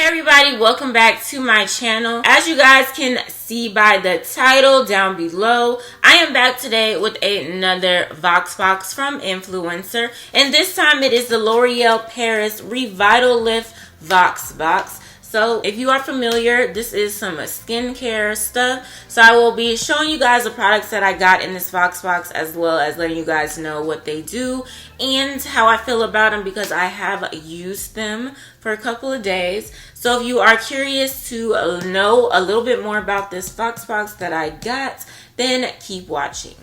everybody, welcome back to my channel. As you guys can see by the title down below, I am back today with another VoxBox from Influencer, and this time it is the L'Oreal Paris Revitalift VoxBox. So if you are familiar, this is some skincare stuff. So I will be showing you guys the products that I got in this VoxBox, as well as letting you guys know what they do and how I feel about them, because I have used them for a couple of days. So if you are curious to know a little bit more about this VoxBox that I got, then keep watching.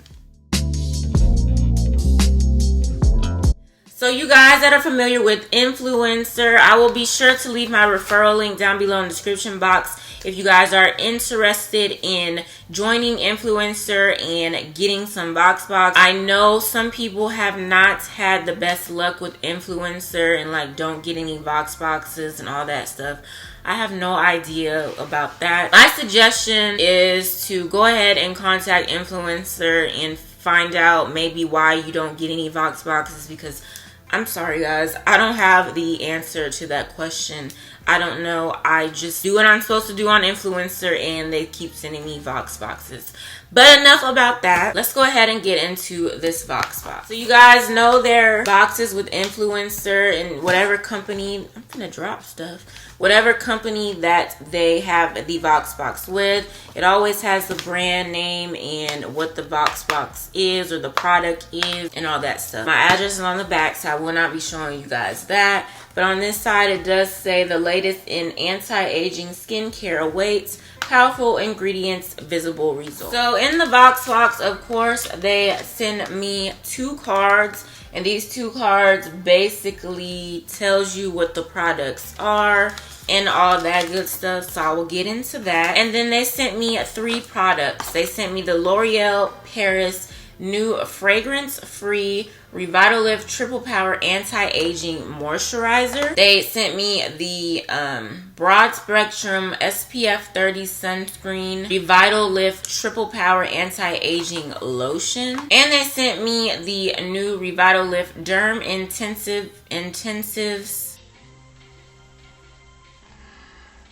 So you guys that are familiar with Influencer, I will be sure to leave my referral link down below in the description box if you guys are interested in joining Influencer and getting some VoxBox. I know some people have not had the best luck with Influencer and like don't get any VoxBoxes and all that stuff. I have no idea about that. My suggestion is to go ahead and contact Influencer and find out maybe why you don't get any VoxBoxes, because I'm sorry guys, I don't have the answer to that question. I don't know. I just do what I'm supposed to do on Influencer and they keep sending me VoxBoxes. But enough about that. Let's go ahead and get into this VoxBox. So you guys know their boxes with Influencer and whatever company, I'm gonna drop stuff. Whatever company that they have the VoxBox with, it always has the brand name and what the VoxBox is or the product is and all that stuff. My address is on the back, so I will not be showing you guys that. But on this side, it does say the latest in anti-aging skincare awaits. Powerful ingredients, visible results. So in the VoxBox, of course, they send me 2 cards. And these 2 cards basically tells you what the products are and all that good stuff. So I will get into that. And then they sent me 3 products. They sent me the L'Oreal Paris new fragrance-free Revitalift Triple Power Anti-Aging Moisturizer. They sent me the Broad Spectrum SPF 30 Sunscreen Revitalift Triple Power Anti-Aging Lotion. And they sent me the new Revitalift Derm Intensives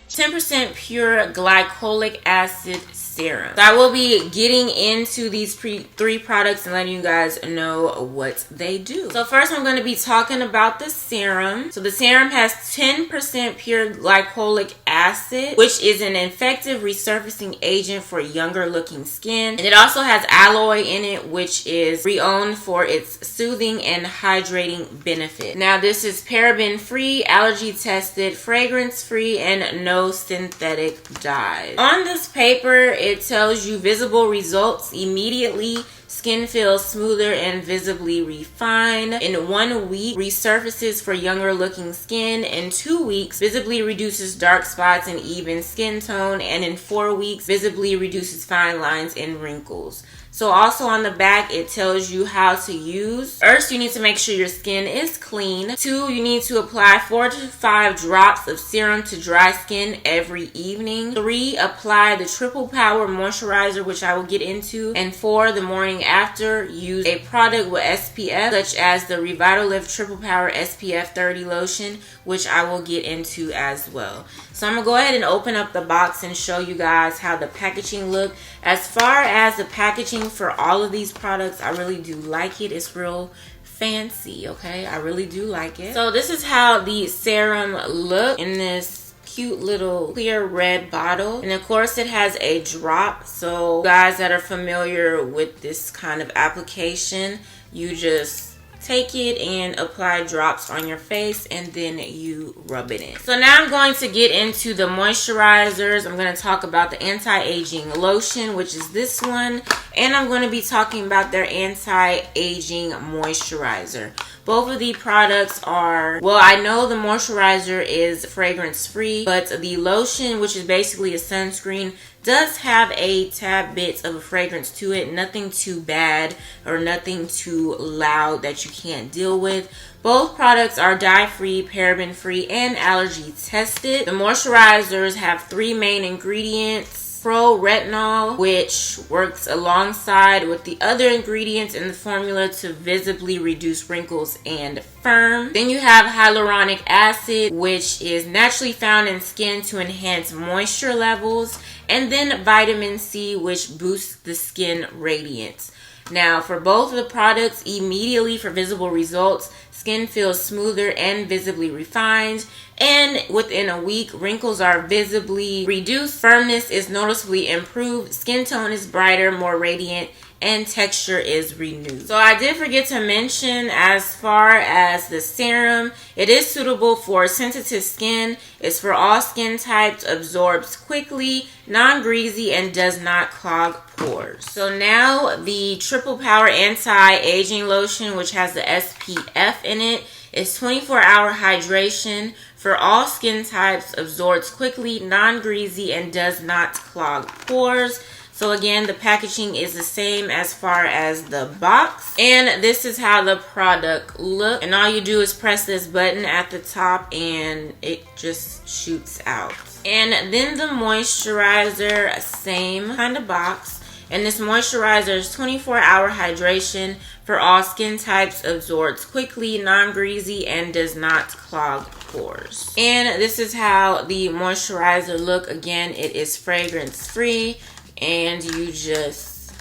10% pure glycolic acid serum. So I will be getting into these 3 products and letting you guys know what they do. So first I'm going to be talking about the serum. So the serum has 10% pure glycolic acid, which is an effective resurfacing agent for younger looking skin. And it also has aloe in it, which is renowned for its soothing and hydrating benefit. Now this is paraben free, allergy tested, fragrance free, and no synthetic dyes. On this paper, it tells you visible results immediately. Skin feels smoother and visibly refined. In 1 week, resurfaces for younger looking skin. In 2 weeks, visibly reduces dark spots and even skin tone. And in 4 weeks, visibly reduces fine lines and wrinkles. So also on the back, it tells you how to use. First, you need to make sure your skin is clean. 2, you need to apply 4 to 5 drops of serum to dry skin every evening. 3, apply the Triple Power Moisturizer, which I will get into. And 4, the morning after, use a product with SPF, such as the Revitalift Triple Power SPF 30 Lotion, which I will get into as well. So I'm going to go ahead and open up the box and show you guys how the packaging look. As far as the packaging for all of these products, I really do like it. It's real fancy, okay? I really do like it. So this is how the serum look in this cute little clear red bottle. And of course it has a drop. So guys that are familiar with this kind of application, you just take it and apply drops on your face and then you rub it in. So now I'm going to get into the moisturizers. I'm going to talk about the anti-aging lotion, which is this one, and I'm going to be talking about their anti-aging moisturizer. Both of the products are, well, I know the moisturizer is fragrance free, but the lotion, which is basically a sunscreen, does have a tad bit of a fragrance to it. Nothing too bad or nothing too loud that you can't deal with. Both products are dye-free, paraben-free, and allergy tested. The moisturizers have 3 main ingredients. Pro Retinol, which works alongside with the other ingredients in the formula to visibly reduce wrinkles and firm. Then you have hyaluronic acid, which is naturally found in skin to enhance moisture levels. And then vitamin C, which boosts the skin radiance. Now, for both of the products, immediately for visible results, skin feels smoother and visibly refined. And within a week, wrinkles are visibly reduced, firmness is noticeably improved, skin tone is brighter, more radiant, and texture is renewed. So I did forget to mention, as far as the serum, it is suitable for sensitive skin. It's for all skin types, absorbs quickly, non-greasy, and does not clog pores. So now the Triple Power Anti-Aging Lotion, which has the SPF in it, is 24-hour hydration for all skin types, absorbs quickly, non-greasy, and does not clog pores. So again, the packaging is the same as far as the box. And this is how the product looks. And all you do is press this button at the top and it just shoots out. And then the moisturizer, same kind of box. And this moisturizer is 24-hour hydration for all skin types, absorbs quickly, non-greasy, and does not clog pores. And this is how the moisturizer look. Again, it is fragrance free. And you just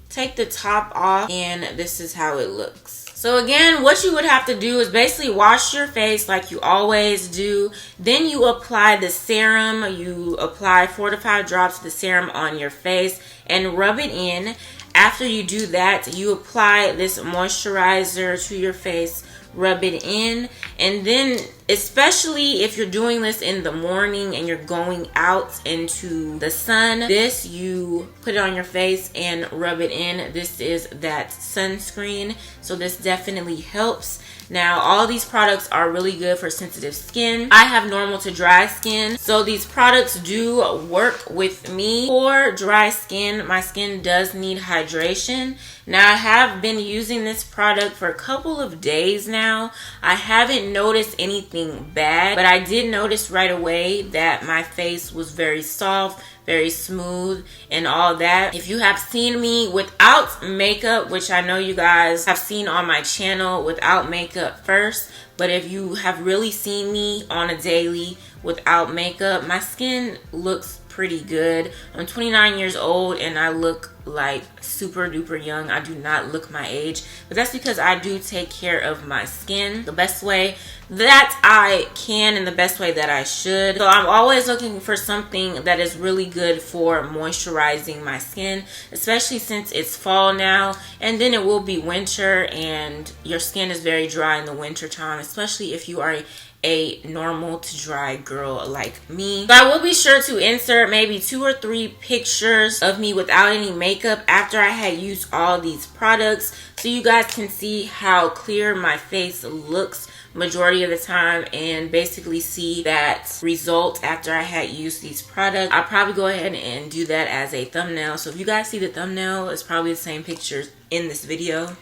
take the top off and this is how it looks. So again, what you would have to do is basically wash your face like you always do. Then you apply the serum. You apply 4 to 5 drops of the serum on your face and rub it in. After you do that, you apply this moisturizer to your face, rub it in, and then especially if you're doing this in the morning and you're going out into the sun, this you put it on your face and rub it in. This is that sunscreen, so this definitely helps. Now, all these products are really good for sensitive skin. I have normal to dry skin, so these products do work with me. For dry skin, my skin does need hydration. Now, I have been using this product for a couple of days now. I haven't noticed anything bad, but I did notice right away that my face was very soft, very smooth, and all that. If you have seen me without makeup, which I know you guys have seen on my channel without makeup first, but if you have really seen me on a daily without makeup, my skin looks pretty good. I'm 29 years old and I look like super duper young. I do not look my age, but that's because I do take care of my skin the best way that I can and the best way that I should. So I'm always looking for something that is really good for moisturizing my skin, especially since it's fall now and then it will be winter and your skin is very dry in the winter time, especially if you are a normal to dry girl like me. So I will be sure to insert maybe 2 or 3 pictures of me without any makeup after I had used all these products, so you guys can see how clear my face looks majority of the time and basically see that result after I had used these products. I'll probably go ahead and do that as a thumbnail. So if you guys see the thumbnail, it's probably the same pictures in this video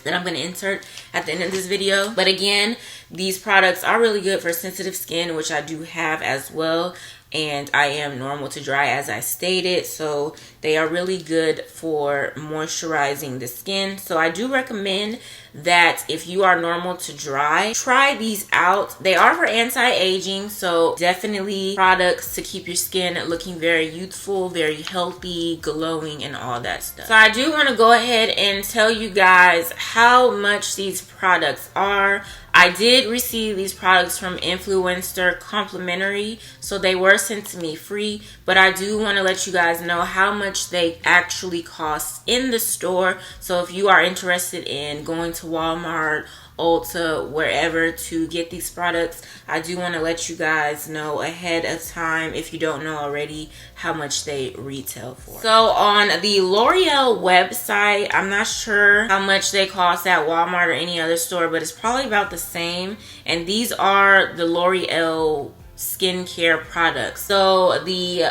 that I'm going to insert at the end of this video. But again, these products are really good for sensitive skin, which I do have as well, and I am normal to dry as I stated, so they are really good for moisturizing the skin. So I do recommend that if you are normal to dry, try these out. They are for anti-aging, so definitely products to keep your skin looking very youthful, very healthy, glowing, and all that stuff. So I do want to go ahead and tell you guys how much these products are. I did receive these products from Influenster complimentary, so they were sent to me free, but I do want to let you guys know how much they actually cost in the store. So if you are interested in going to Walmart, Ulta, wherever to get these products, I do want to let you guys know ahead of time, if you don't know already, how much they retail for. So on the L'Oreal website, I'm not sure how much they cost at Walmart or any other store, but it's probably about the same. And these are the L'Oreal skincare products. So the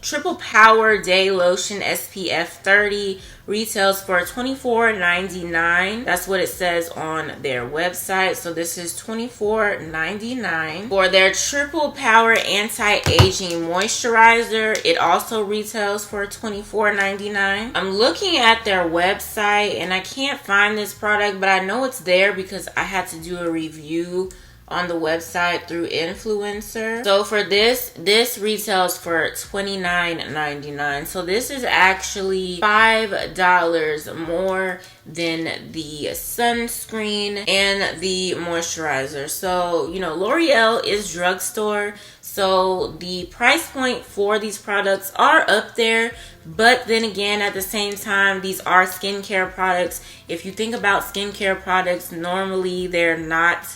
Triple Power Day Lotion SPF 30 retails for $24.99. That's what it says on their website. So this is $24.99. For their Triple Power Anti-Aging Moisturizer, it also retails for $24.99. I'm looking at their website and I can't find this product, but I know it's there because I had to do a review on the website through Influencer. So for this retails for $29.99. So this is actually $5 more than the sunscreen and the moisturizer. So, you know, L'Oreal is drugstore, so the price point for these products are up there. But then again, at the same time, these are skincare products. If you think about skincare products, normally they're not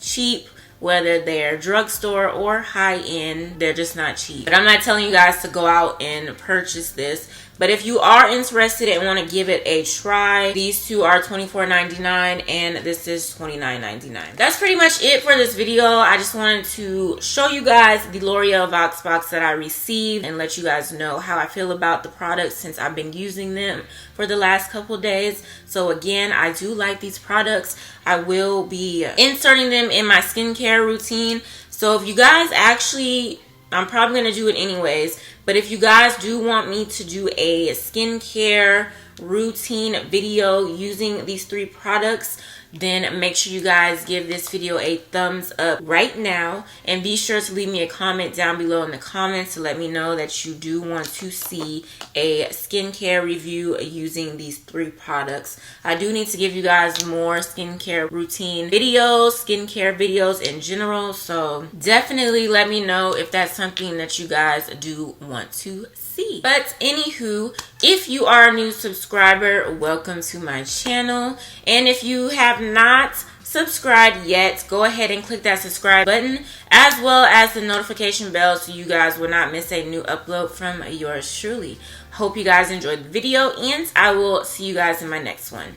cheap, whether they're drugstore or high-end, they're just not cheap. But I'm not telling you guys to go out and purchase this. But if you are interested and want to give it a try, these two are $24.99 and this is $29.99. That's pretty much it for this video. I just wanted to show you guys the L'Oreal VoxBox that I received and let you guys know how I feel about the products since I've been using them for the last couple days. So again, I do like these products. I will be inserting them in my skincare routine. So if you guys actually, I'm probably going to do it anyways, but if you guys do want me to do a skincare routine video using these 3 products, then make sure you guys give this video a thumbs up right now, and be sure to leave me a comment down below in the comments to let me know that you do want to see a skincare review using these 3 products. I do need to give you guys more skincare routine videos, skincare videos in general, so definitely let me know if that's something that you guys do want to see. But anywho, if you are a new subscriber, welcome to my channel, and if you have not subscribed yet, go ahead and click that subscribe button as well as the notification bell so you guys will not miss a new upload from yours truly. Hope you guys enjoyed the video, and I will see you guys in my next one.